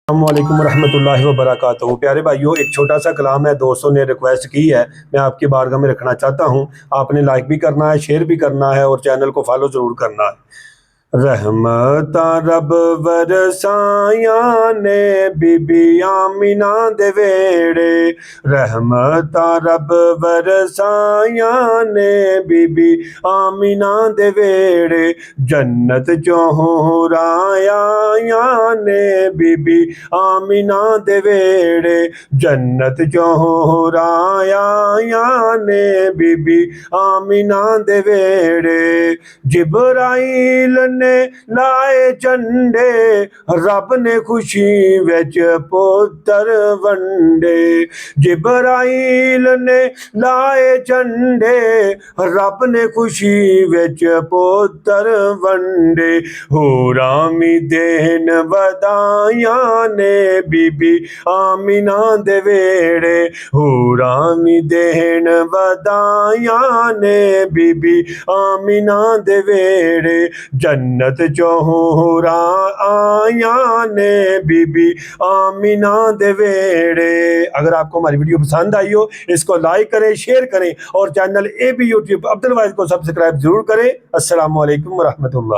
अस्सलामुअलैकुम रहमतुल्लाहि व बरकातहू। प्यारे भाइयों, एक छोटा सा कलाम है, दोस्तों ने रिक्वेस्ट की है, मैं आपकी बारगाह में रखना चाहता हूँ। आपने लाइक भी करना है, शेयर भी करना है और चैनल को फॉलो ज़रूर करना है। रहमता रब वरसाया ने बीबी आमिना दे वेड़े, रहमता रब वरसाया ने बीबी आमिना दे वेड़े, जन्नत चोहराया ने बीबी आमिना दे वेड़े, जन्नत चोहराया ने बीबी आमिना दे वेड़े। जिब्राइल ने लाए झंडे, रब ने खुशी विच पुत्र वंडे, जिब्राइल ने लाए झंडे, रब ने खुशी विच पुत्र वंडे। होरामी देन वदाया ने बीबी आमिना दे वेड़े, होरामी देन वदाया ने बीबी आमिना दे वेड़े, जन्नत चोहरा आया ने बीबी आमिना दे वेड़े। अगर आपको हमारी वीडियो पसंद आई हो, इसको लाइक करें, शेयर करें और चैनल AB यूट्यूब अब्दुल वाहिद को सब्सक्राइब जरूर करें। अस्सलामु अलैकुम व रहमतुल्लाह।